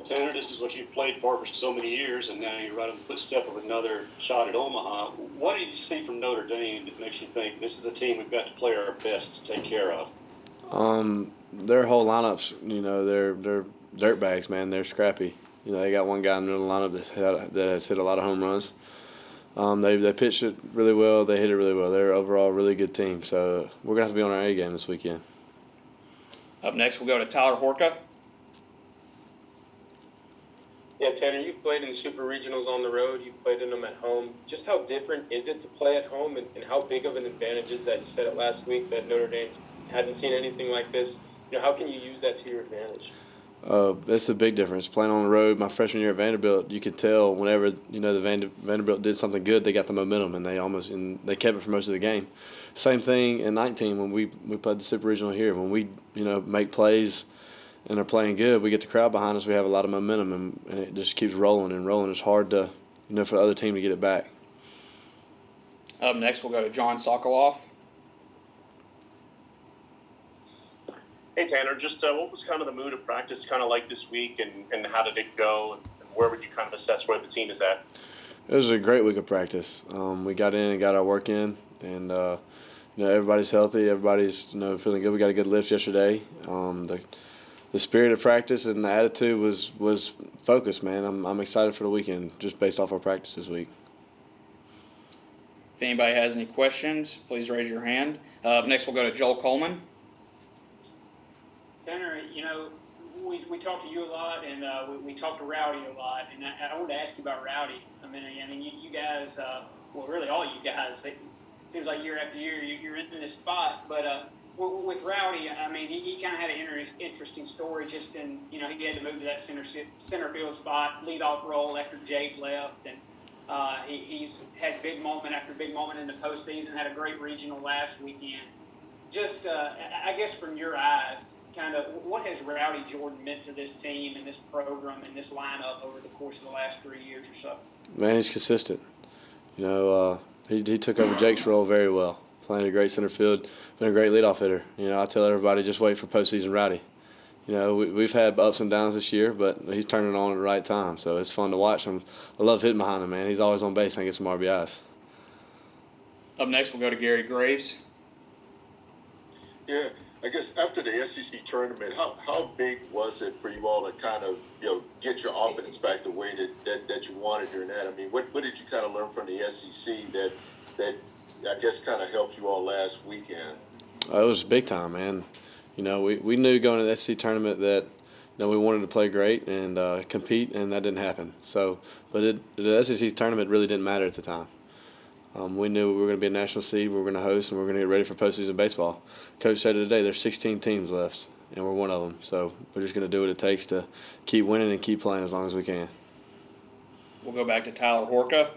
Tanner, this is what you've played for so many years, and now you're right on the footstep of another shot at Omaha. What do you see from Notre Dame that makes you think this is a team we've got to play our best to take care of? Their whole lineups, they're dirtbags, man. They're scrappy. They got one guy in the middle of the lineup that has hit a lot of home runs. They pitched it really well. They hit it really well. They're overall a really good team. So we're going to have to be on our A game this weekend. Up next, we'll go to Tyler Horka. Yeah, Tanner, you've played in super regionals on the road. You've played in them at home. Just how different is it to play at home, and how big of an advantage is that? You said it last week that Notre Dame hadn't seen anything like this. How can you use that to your advantage? It's a big difference. Playing on the road, my freshman year at Vanderbilt, you could tell whenever the Vanderbilt did something good, they got the momentum, and they kept it for most of the game. Same thing in 19 when we played the super regional here. When we make plays and are playing good, we get the crowd behind us. We have a lot of momentum, and it just keeps rolling and rolling. It's hard to for the other team to get it back. Up next, we'll go to John Sokoloff. Hey, Tanner, just what was kind of the mood of practice kind of like this week, and how did it go, and where would you kind of assess where the team is at? It was a great week of practice. We got in and got our work in, and everybody's healthy. Everybody's feeling good. We got a good lift yesterday. The spirit of practice and the attitude was focused, man. I'm excited for the weekend just based off our practice this week. If anybody has any questions, please raise your hand. Up next, we'll go to Joel Coleman. Tanner, we talked to you a lot, and we talked to Rowdy a lot, and I wanted to ask you about Rowdy. I mean, you guys, well, really all you guys, it seems like year after year you're in this spot, but with Rowdy, I mean, he kind of had an interesting story. Just in, he had to move to that center field spot, leadoff role after Jake left, and he's had big moment after big moment in the postseason. Had a great regional last weekend. Just, I guess, from your eyes, kind of what has Rowdy Jordan meant to this team and this program and this lineup over the course of the last 3 years or so? Man, he's consistent. He took over Jake's role very well. Playing a great center field, been a great leadoff hitter. I tell everybody just wait for postseason Rowdy. We've had ups and downs this year, but he's turning on at the right time. So it's fun to watch him. I love hitting behind him, man. He's always on base and gets some RBIs. Up next, we'll go to Gary Graves. Yeah, I guess after the SEC tournament, how big was it for you all to kind of get your offense back the way that you wanted during that? I mean, what did you kind of learn from the SEC that I guess kind of helped you all last weekend? It was big time, man. We knew going to the SEC tournament that we wanted to play great and compete, and that didn't happen. So, but the SEC tournament really didn't matter at the time. We knew we were going to be a national seed, we were going to host, and we were going to get ready for postseason baseball. Coach said today there's 16 teams left, and we're one of them. So we're just going to do what it takes to keep winning and keep playing as long as we can. We'll go back to Tyler Horka.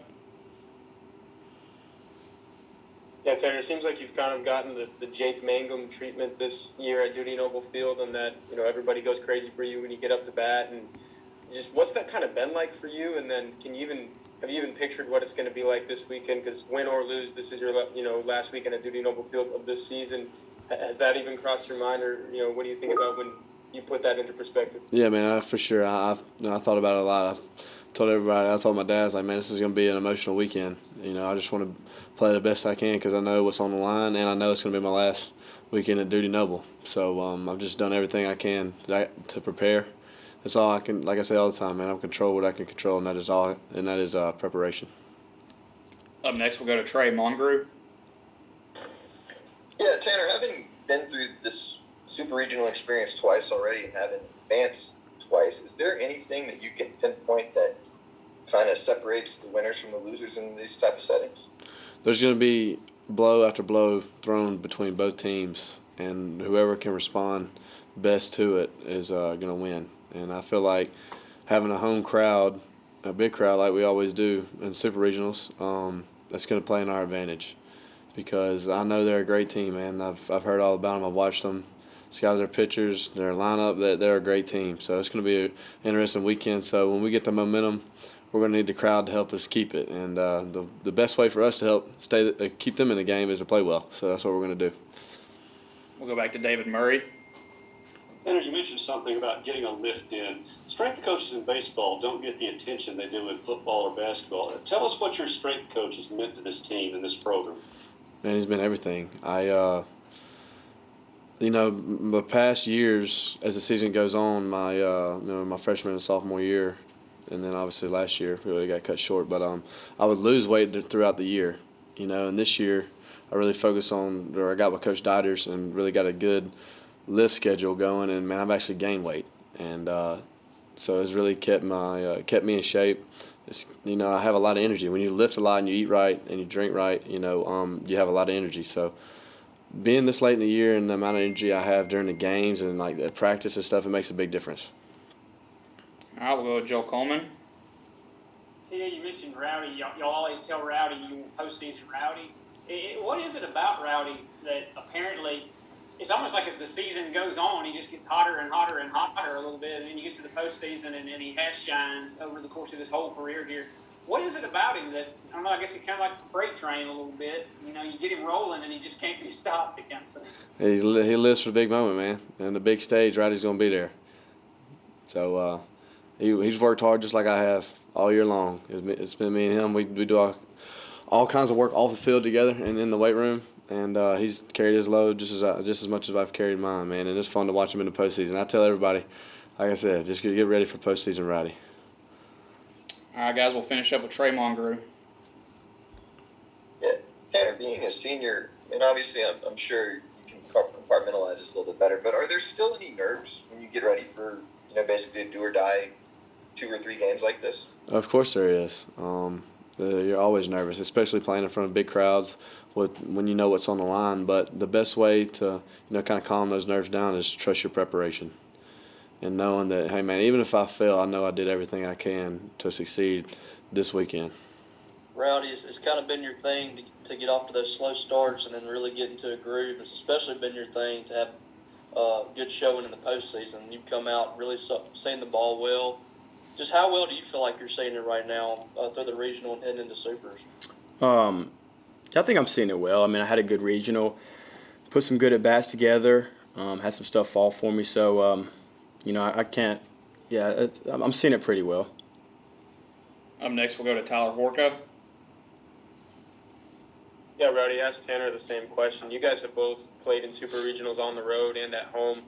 Yeah, Tanner, it seems like you've kind of gotten the Jake Mangum treatment this year at Dudy Noble Field, and that everybody goes crazy for you when you get up to bat. And just what's that kind of been like for you? And then have you even pictured what it's going to be like this weekend? Because win or lose, this is your last weekend at Dudy Noble Field of this season. Has that even crossed your mind, or what do you think about when you put that into perspective? Yeah, man, for sure. I thought about it a lot. I told my dad, man, this is going to be an emotional weekend. I just want to play the best I can because I know what's on the line, and I know it's going to be my last weekend at Dudy Noble. So I've just done everything I can to prepare. That's all I can. Like I say all the time, man, I'm control what I can control, and that is preparation. Up next, we'll go to Trey Mongrue. Yeah, Tanner, having been through this super regional experience twice already and having advanced twice, is there anything that you can pinpoint that kind of separates the winners from the losers in these type of settings? There's going to be blow after blow thrown between both teams, and whoever can respond best to it is going to win. And I feel like having a home crowd, a big crowd like we always do in super regionals, that's going to play in our advantage because I know they're a great team, man. I've heard all about them. I've watched them, scouted their pitchers, their lineup. They're a great team. So it's going to be an interesting weekend. So when we get the momentum, we're going to need the crowd to help us keep it. And the best way for us to help keep them in the game is to play well. So that's what we're going to do. We'll go back to David Murray. Tanner, you mentioned something about getting a lift in. Strength coaches in baseball don't get the attention they do in football or basketball. Tell us what your strength coach has meant to this team and this program. And he's been everything. The past years, as the season goes on, my freshman and sophomore year, and then obviously last year really got cut short. But I would lose weight throughout the year, and this year I really focused on, or I got with Coach Diders and really got a good lift schedule going. And man, I've actually gained weight, and so it's really kept me in shape. I have a lot of energy. When you lift a lot and you eat right and you drink right, you have a lot of energy. So being this late in the year and the amount of energy I have during the games and like the practice and stuff, it makes a big difference. All right, we'll go with Joel Coleman. Yeah, you mentioned Rowdy. Y'all always tell Rowdy you want postseason Rowdy. What is it about Rowdy that apparently it's almost like as the season goes on, he just gets hotter and hotter and hotter a little bit, and then you get to the postseason, and he has shined over the course of his whole career here. What is it about him that, I don't know, I guess he's kind of like a freight train a little bit. You get him rolling, and he just can't be stopped, it kind of thing. He lives for the big moment, man, and the big stage. Rowdy's going to be there. So he's worked hard just like I have all year long. It's been me and him. We do all kinds of work off the field together and in the weight room. And he's carried his load just as much as I've carried mine, man. And it's fun to watch him in the postseason. I tell everybody, like I said, just get ready for postseason Rowdy. All right, guys, we'll finish up with Trey Mongeru. Yeah, Tanner, being a senior, and obviously I'm sure you can compartmentalize this a little bit better, but are there still any nerves when you get ready for, basically a do or die 2 or 3 games like this? Of course there is. You're always nervous, especially playing in front of big crowds when you know what's on the line. But the best way to kind of calm those nerves down is trust your preparation and knowing that, hey man, even if I fail, I know I did everything I can to succeed this weekend. Rowdy, it's kind of been your thing to get off to those slow starts and then really get into a groove. It's especially been your thing to have a good showing in the postseason. You've come out really seeing the ball well. Just how well do you feel like you're seeing it right now through the regional and heading into supers? I think I'm seeing it well. I mean, I had a good regional, put some good at-bats together, had some stuff fall for me. So, I can't – I'm seeing it pretty well. Up next, we'll go to Tyler Horka. Yeah, Rowdy, asked Tanner the same question. You guys have both played in super regionals on the road and at home.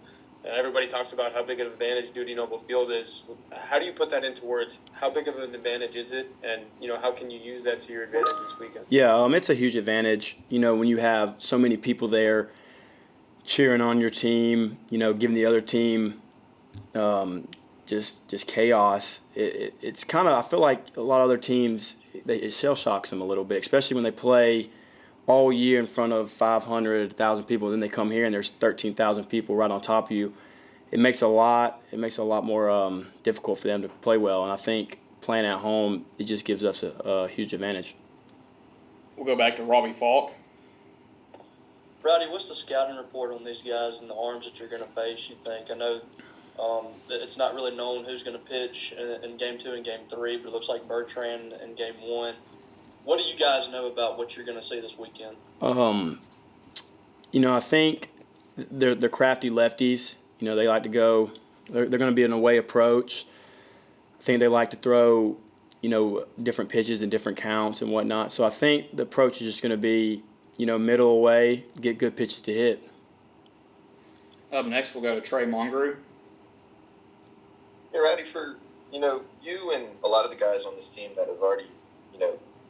Everybody talks about how big of an advantage Dudy Noble Field is. How do you put that into words? How big of an advantage is it? And, how can you use that to your advantage this weekend? Yeah, it's a huge advantage. When you have so many people there cheering on your team, giving the other team just chaos. It's kind of, I feel like a lot of other teams, it shell shocks them a little bit, especially when they play all year in front of 500, 1,000 people. Then they come here and there's 13,000 people right on top of you. It makes it a lot more difficult for them to play well. And I think playing at home, it just gives us a huge advantage. We'll go back to Robbie Falk. Rowdy, what's the scouting report on these guys and the arms that you're going to face, you think? I know it's not really known who's going to pitch in Game 2 and Game 3, but it looks like Bertrand in Game 1. What do you guys know about what you're going to see this weekend? I think they're crafty lefties. They like to go. They're going to be an away approach. I think they like to throw, different pitches and different counts and whatnot. So I think the approach is just going to be, middle away, get good pitches to hit. Up next, we'll go to Trey Mongeru. Hey, Rowdy, for, you and a lot of the guys on this team that have already,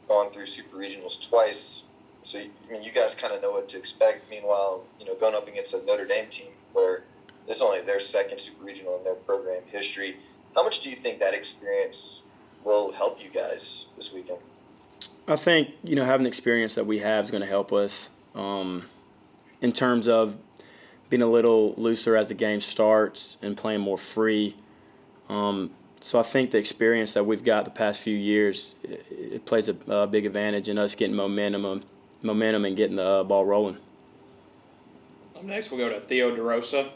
gone through super regionals twice. So, you guys kind of know what to expect. Meanwhile, going up against a Notre Dame team where this is only their second super regional in their program history. How much do you think that experience will help you guys this weekend? I think, having the experience that we have is going to help us in terms of being a little looser as the game starts and playing more free. So I think the experience that we've got the past few years, it plays a big advantage in us getting momentum and getting the ball rolling. Up next, we'll go to Theo DeRosa.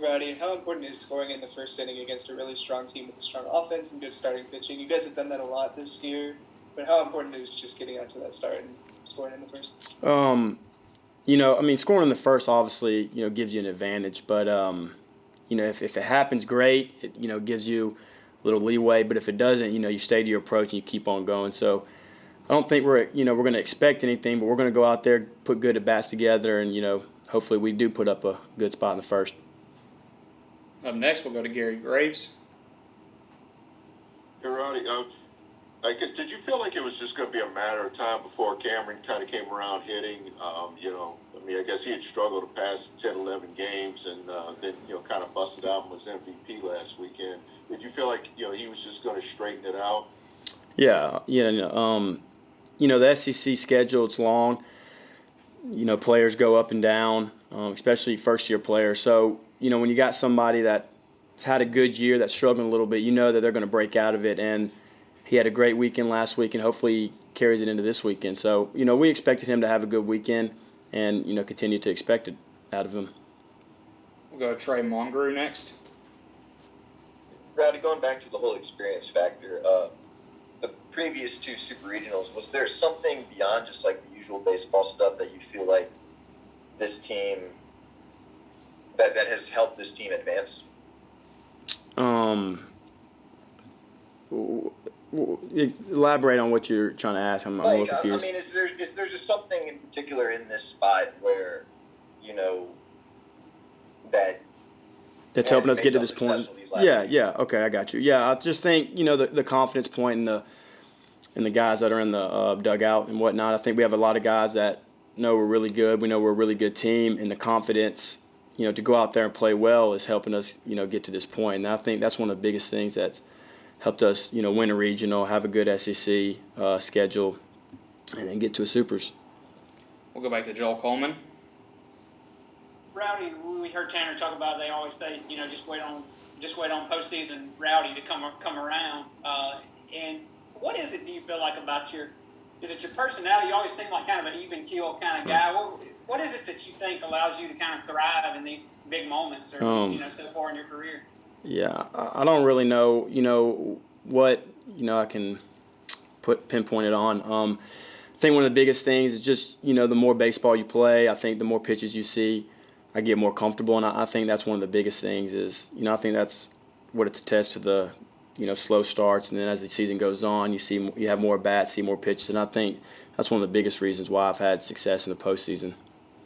Rowdy, how important is scoring in the first inning against a really strong team with a strong offense and good starting pitching? You guys have done that a lot this year, but how important is just getting out to that start and scoring in the first? I mean, scoring in the first obviously, gives you an advantage. But, if it happens, great. It, gives you a little leeway. But if it doesn't, you stay to your approach and you keep on going. So I don't think we're going to expect anything, but we're going to go out there, put good at-bats together, and, hopefully we do put up a good spot in the first. Up next, we'll go to Gary Graves. Hey, Rowdy, I guess, did you feel like it was just going to be a matter of time before Cameron kind of came around hitting? I guess he had struggled the past 10, 11 games and then, kind of busted out and was MVP last weekend. Did you feel like, he was just going to straighten it out? Yeah, the SEC schedule, it's long. Players go up and down, especially first-year players. So, when you got somebody that's had a good year, that's struggling a little bit, that they're going to break out of it. And he had a great weekend last week, and hopefully he carries it into this weekend. So, we expected him to have a good weekend and, continue to expect it out of him. We'll go to Trey Mongrue next. Rowdy, going back to the whole experience factor, the previous 2 super regionals, was there something beyond just like the usual baseball stuff that you feel like this team that has helped this team advance? Elaborate on what you're trying to ask. I'm a little confused. I mean, is there just something in particular in this spot where that's helping us get to this point? Yeah. Okay, I got you. Yeah, I just think the confidence point and the guys that are in the dugout and whatnot. I think we have a lot of guys that know we're really good. We know we're a really good team, and the confidence, to go out there and play well is helping us, get to this point. And I think that's one of the biggest things that's helped us, win a regional, have a good SEC schedule, and then get to a supers. We'll go back to Joel Coleman. Rowdy, we heard Tanner talk about. They always say, just wait on postseason Rowdy to come around. And what is it? Do you feel like about is it your personality? You always seem like kind of an even keel kind of guy. What is it that you think allows you to kind of thrive in these big moments, or so far in your career? Yeah, I don't really know, what, I can pinpoint it on. I think one of the biggest things is just, the more baseball you play, I think the more pitches you see, I get more comfortable. And I think that's one of the biggest things is, I think that's what it attests to the, slow starts. And then as the season goes on, you have more bats, see more pitches. And I think that's one of the biggest reasons why I've had success in the postseason.